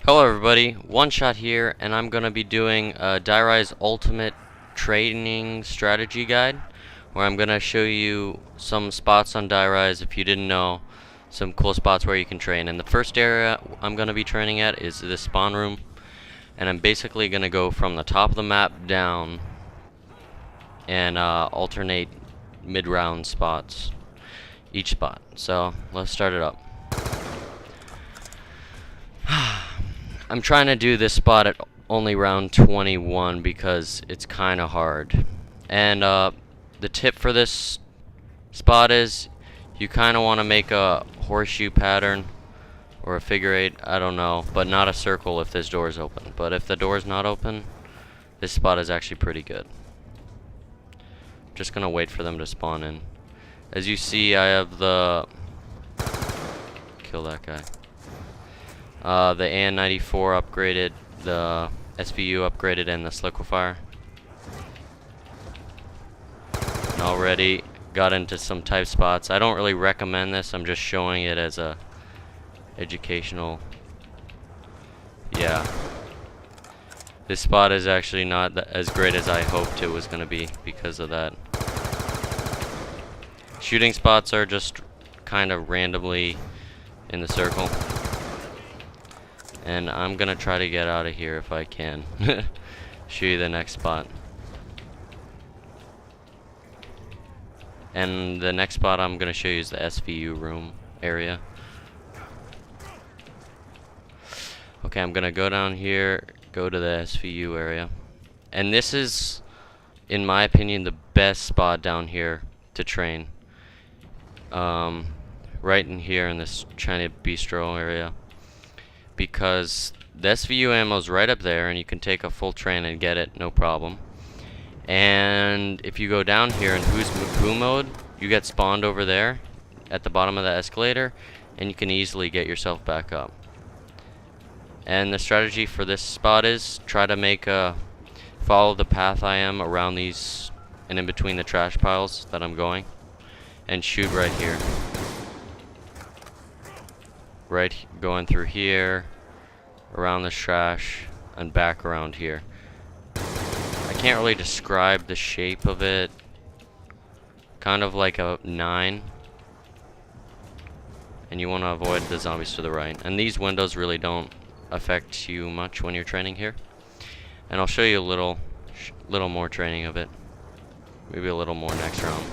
Hello everybody, One Shot here, and I'm going to be doing a DieRise Ultimate Training Strategy Guide, where I'm going to show you some spots on DieRise, if you didn't know, some cool spots where you can train. And the first area I'm going to be training at is this spawn room, and I'm basically going to go from the top of the map down and alternate mid-round spots, each spot. So, let's start it up. I'm trying to do this spot at only round 21 because it's kind of hard. And the tip for this spot is you kind of want to make a horseshoe pattern or a figure eight, I don't know, but not a circle if this door is open. But if the door is not open, this spot is actually pretty good. Just gonna wait for them to spawn in. As you see, I have the... Kill that guy. The AN-94 upgraded, the SVU upgraded, and the Sliquifier. And already got into some type spots. I don't really recommend this, I'm just showing it as a educational. Yeah. This spot is actually not as great as I hoped it was going to be because of that. Shooting spots are just kind of randomly in the circle. And I'm gonna try to get out of here if I can. Show you the next spot. And the next spot I'm gonna show you is the SVU room area. Okay, I'm gonna go down here, go to the SVU area. And this is, in my opinion, the best spot down here to train. Right in here in this China Bistro area. Because the SVU ammo is right up there and you can take a full train and get it, no problem. And if you go down here in Who mode, you get spawned over there at the bottom of the escalator and you can easily get yourself back up. And the strategy for this spot is try to make follow the path I am around these and in between the trash piles that I'm going and shoot right here. Going through here, around this trash, and back around here. I can't really describe the shape of it. Kind of like a 9. And you want to avoid the zombies to the right. And these windows really don't affect you much when you're training here. And I'll show you a little more training of it. Maybe a little more next round.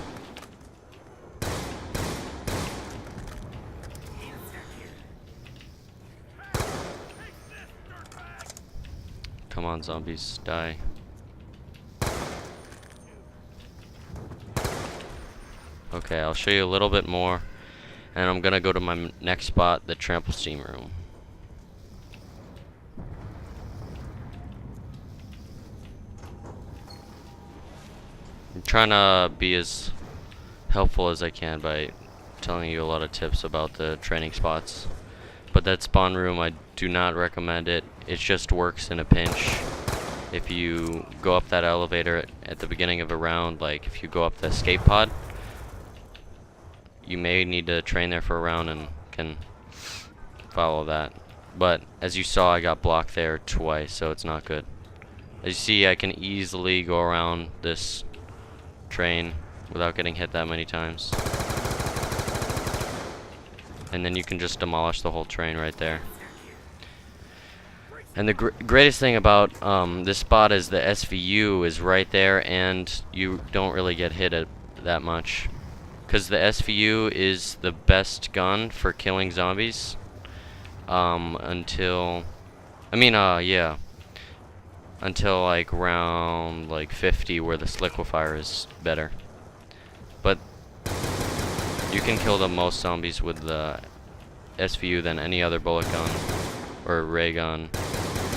Come on, zombies, die. Okay, I'll show you a little bit more, and I'm gonna go to my next spot, the trample steam room. I'm trying to be as helpful as I can by telling you a lot of tips about the training spots. But that spawn room, I do not recommend it. It just works in a pinch. If you go up that elevator at the beginning of a round, like if you go up the escape pod, you may need to train there for a round and can follow that. But as you saw, I got blocked there twice, so it's not good. As you see, I can easily go around this train without getting hit that many times. And then you can just demolish the whole train right there. And the greatest thing about this spot is the SVU is right there and you don't really get hit that much. Because the SVU is the best gun for killing zombies until like round like 50 where the Sliquifier is better. But you can kill the most zombies with the SVU than any other bullet gun or ray gun,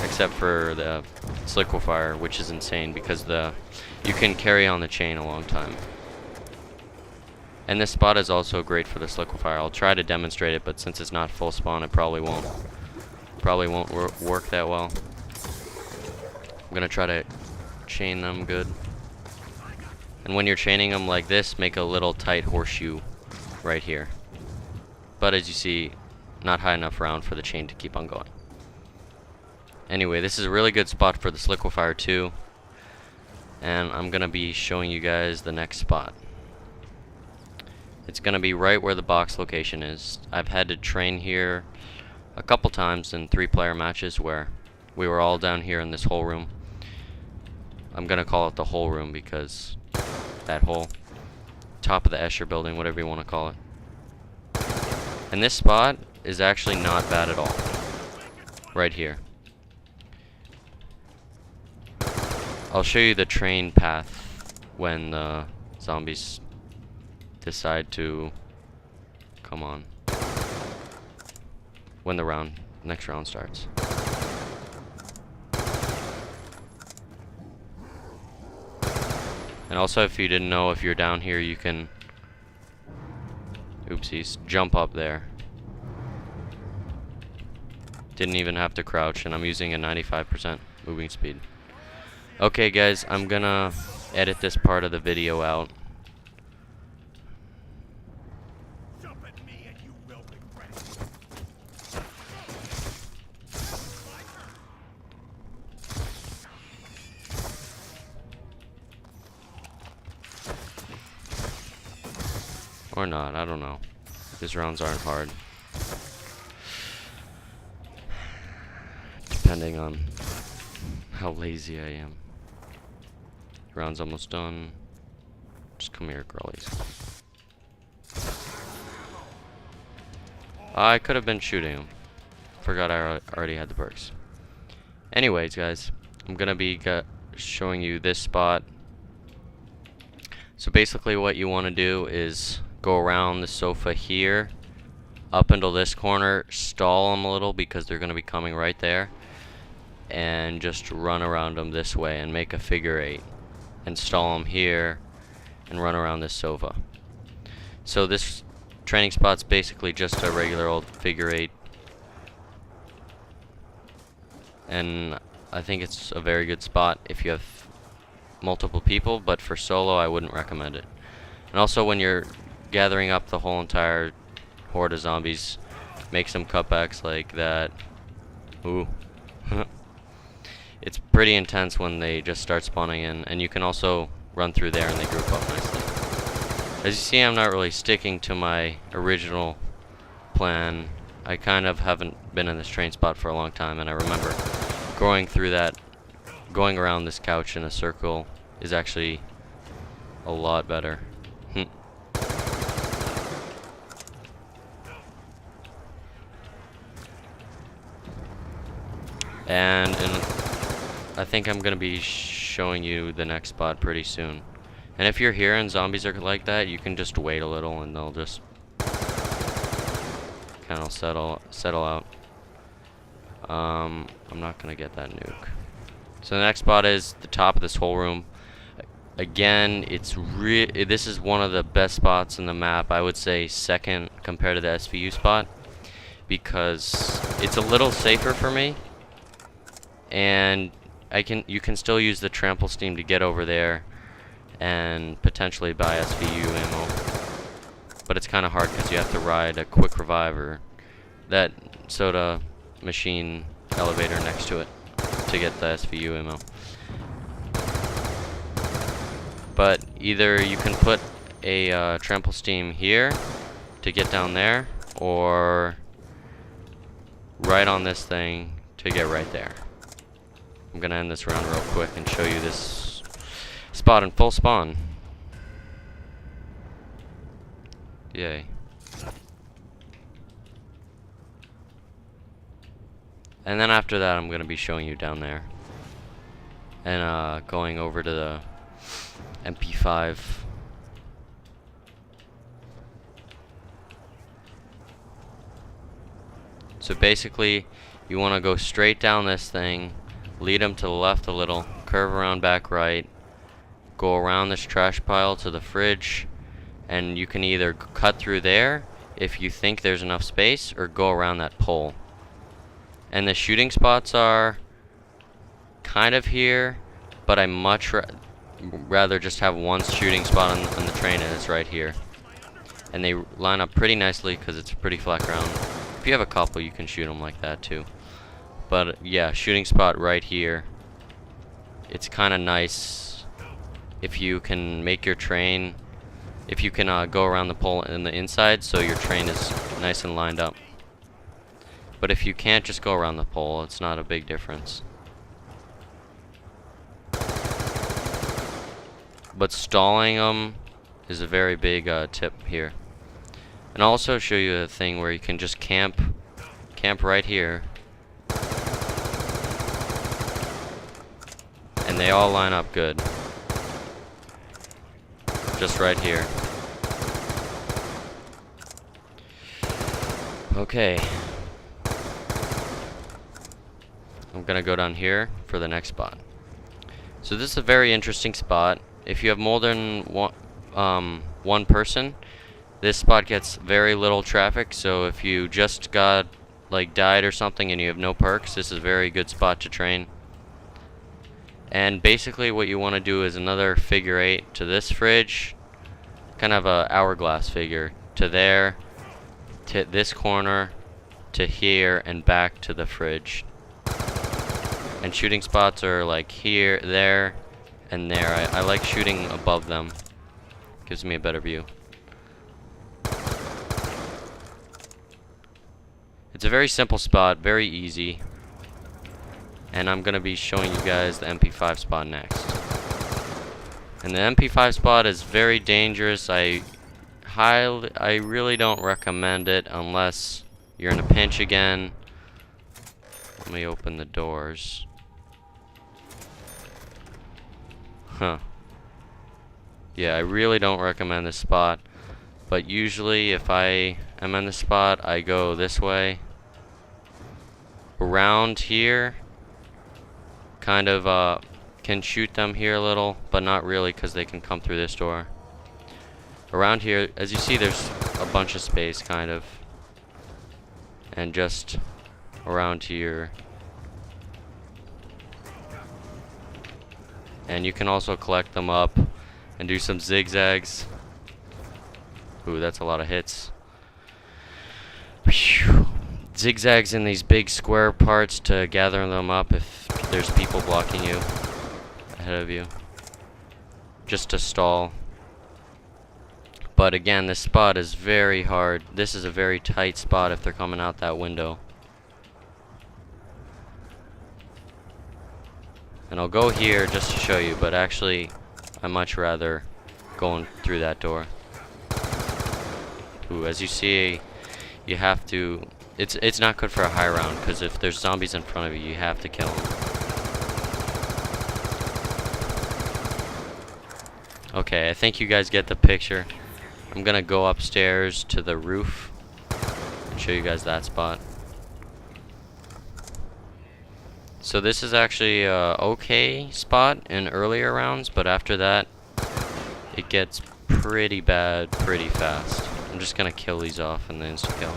except for the Sliquifier, which is insane because you can carry on the chain a long time. And this spot is also great for the Sliquifier. I'll try to demonstrate it, but since it's not full spawn, it probably won't work that well. I'm gonna try to chain them good. And when you're chaining them like this, make a little tight horseshoe right here. But as you see, not high enough round for the chain to keep on going. Anyway, this is a really good spot for this liquefier too. And I'm gonna be showing you guys the next spot. It's gonna be right where the box location is. I've had to train here a couple times in 3-player matches where we were all down here in this whole room. I'm gonna call it the whole room because that whole top of the Escher building, whatever you want to call it. And this spot is actually not bad at all. Right here. I'll show you the train path when the zombies decide to come on. When the next round starts. And also, if you didn't know, if you're down here, you can, oopsies, jump up there. Didn't even have to crouch, and I'm using a 95% moving speed. Okay guys, I'm gonna edit this part of the video out. Or not, I don't know. These rounds aren't hard. Depending on how lazy I am. Round's almost done. Just come here, girlies. I could have been shooting him. Forgot I already had the perks. Anyways, guys, I'm gonna be showing you this spot. So basically what you want to do is go around the sofa here, up into this corner, stall them a little because they're going to be coming right there, and just run around them this way and make a figure 8. And stall them here and run around this sofa. So this training spot's basically just a regular old figure 8. And I think it's a very good spot if you have multiple people, but for solo I wouldn't recommend it. And also when you're gathering up the whole entire horde of zombies, make some cutbacks like that. Ooh. It's pretty intense when they just start spawning in, and you can also run through there and they group up nicely. As you see, I'm not really sticking to my original plan. I kind of haven't been in this train spot for a long time, and I remember going around this couch in a circle is actually a lot better. And I think I'm gonna be showing you the next spot pretty soon. And if you're here and zombies are like that, you can just wait a little and they'll just kind of settle out. I'm not gonna get that nuke. So the next spot is the top of this whole room. Again, this is one of the best spots in the map. I would say second compared to the SVU spot because it's a little safer for me, and you can still use the trample steam to get over there and potentially buy SVU ammo. But it's kind of hard because you have to ride a quick revive or that soda machine elevator next to it to get the SVU ammo. But either you can put a trample steam here to get down there, or right on this thing to get right there. I'm gonna end this round real quick and show you this spot in full spawn. Yay. And then after that I'm gonna be showing you down there and going over to the MP5. So basically you want to go straight down this thing, lead them to the left a little, curve around back right, go around this trash pile to the fridge, and you can either cut through there if you think there's enough space, or go around that pole. And the shooting spots are kind of here, but I much rather just have one shooting spot on the train, and it's right here. And they line up pretty nicely because it's a pretty flat ground. If you have a couple, you can shoot them like that too. But yeah, shooting spot right here. It's kind of nice if you can make your train, if you can go around the pole in the inside so your train is nice and lined up. But if you can't just go around the pole, it's not a big difference. But stalling them is a very big tip here. And I'll also show you a thing where you can just camp right here. And they all line up good. Just right here. Okay. I'm gonna go down here for the next spot. So this is a very interesting spot. If you have more than one person, this spot gets very little traffic. So if you just got like died or something and you have no perks, this is a very good spot to train. And basically what you want to do is another figure 8 to this fridge, kind of a hourglass figure, to there, to this corner, to here, and back to the fridge. And shooting spots are like here, there, and there. I like shooting above them. Gives me a better view. It's a very simple spot, very easy. And I'm going to be showing you guys the MP5 spot next. And the MP5 spot is very dangerous. I really don't recommend it unless you're in a pinch again. Let me open the doors. Huh. Yeah, I really don't recommend this spot. But usually if I am in the spot, I go this way. Around here. Kind of can shoot them here a little, but not really because they can come through this door. Around here, as you see, there's a bunch of space, kind of. And just around here. And you can also collect them up and do some zigzags. Ooh, that's a lot of hits. Whew. Zigzags in these big square parts to gather them up if there's people blocking you ahead of you. Just to stall. But again, this spot is very hard. This is a very tight spot if they're coming out that window. And I'll go here just to show you, but actually I much rather going through that door. Ooh, as you see, you have to... It's not good for a high round, because if there's zombies in front of you, you have to kill them. Okay, I think you guys get the picture. I'm gonna go upstairs to the roof and show you guys that spot. So this is actually a okay spot in earlier rounds, but after that, it gets pretty bad pretty fast. I'm just gonna kill these off in the insta kill.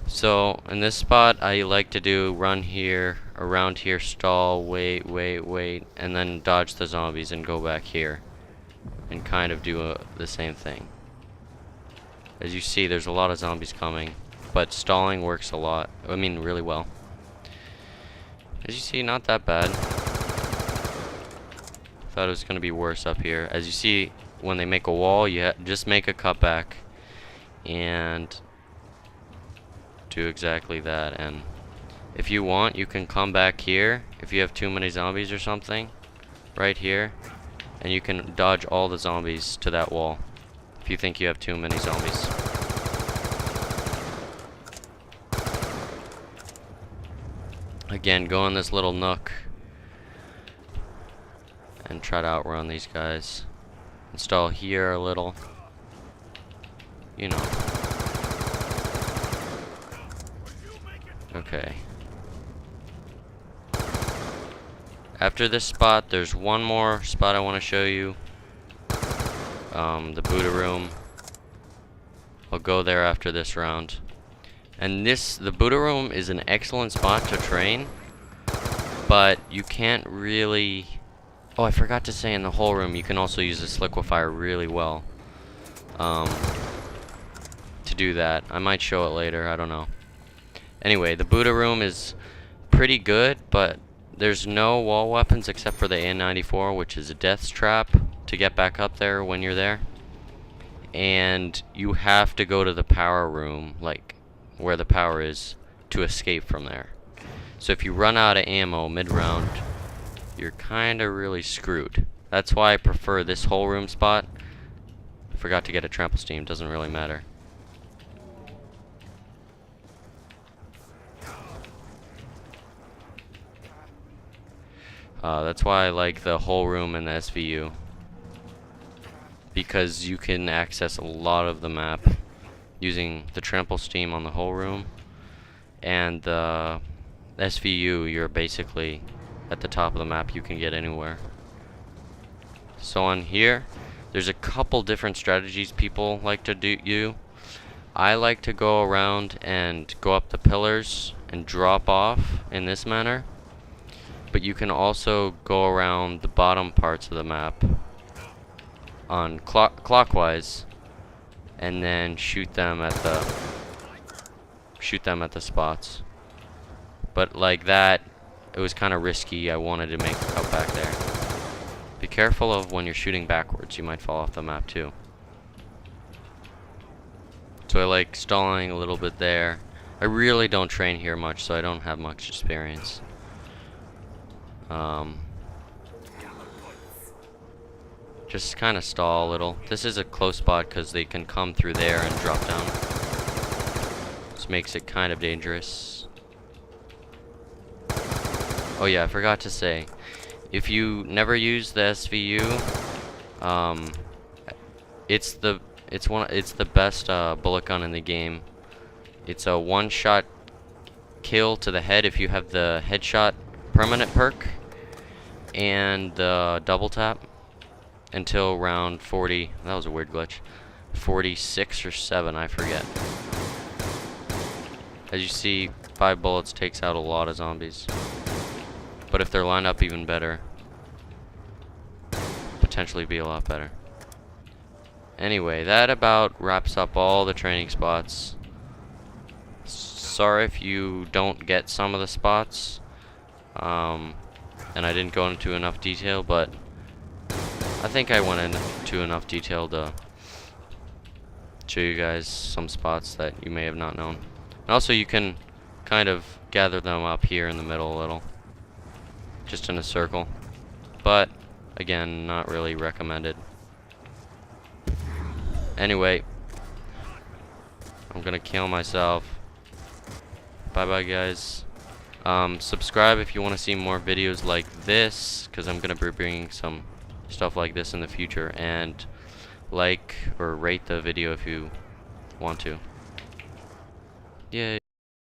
So in this spot, I like to do run here, around here, stall, wait, and then dodge the zombies and go back here and kind of do the same thing. As you see, there's a lot of zombies coming, but stalling works a lot. I mean, really well. As you see, not that bad. Thought it was going to be worse up here. As you see, when they make a wall, you just make a cutback and do exactly that. And if you want, you can come back here if you have too many zombies or something, right here, and you can dodge all the zombies to that wall if you think you have too many zombies. Again, go in this little nook and try to outrun these guys. Install here a little, you know. Okay. After this spot, there's one more spot I want to show you. The Buddha room. I'll go there after this round. And the Buddha room is an excellent spot to train, but you can't really... Oh, I forgot to say, in the whole room, you can also use this liquefier really well. To do that. I might show it later, I don't know. Anyway, the Buddha room is pretty good, but there's no wall weapons except for the AN-94, which is a death trap to get back up there when you're there. And you have to go to the power room, like where the power is, to escape from there. So if you run out of ammo mid-round, you're kinda really screwed. That's why I prefer this whole room spot. I forgot to get a trample steam, doesn't really matter. That's why I like the whole room and the SVU, because you can access a lot of the map using the trample steam on the whole room, and the SVU, you're basically at the top of the map, you can get anywhere. So on here, there's a couple different strategies people like to do. I like to go around and go up the pillars and drop off in this manner, but you can also go around the bottom parts of the map on clockwise and then shoot them at the spots. But like that, it was kind of risky. I wanted to make a cut back there. Be careful of when you're shooting backwards, you might fall off the map too. So I like stalling a little bit there. I really don't train here much, so I don't have much experience. Just kind of stall a little. This is a close spot because they can come through there and drop down. This makes it kind of dangerous. Oh yeah, I forgot to say, if you never use the SVU, it's the best bullet gun in the game. It's a one-shot kill to the head if you have the headshot permanent perk and the double tap until round 40. That was a weird glitch. 46 or 7, I forget. As you see, 5 bullets takes out a lot of zombies. But if they're lined up even better, potentially be a lot better. Anyway, that about wraps up all the training spots. Sorry if you don't get some of the spots, and I didn't go into enough detail, but I think I went into enough detail to show you guys some spots that you may have not known. And also you can kind of gather them up here in the middle a little, just in a circle, but again, not really recommended. Anyway, I'm gonna kill myself. Bye bye guys. Subscribe if you want to see more videos like this, because I'm gonna be bringing some stuff like this in the future, and like or rate the video if you want to. Yay.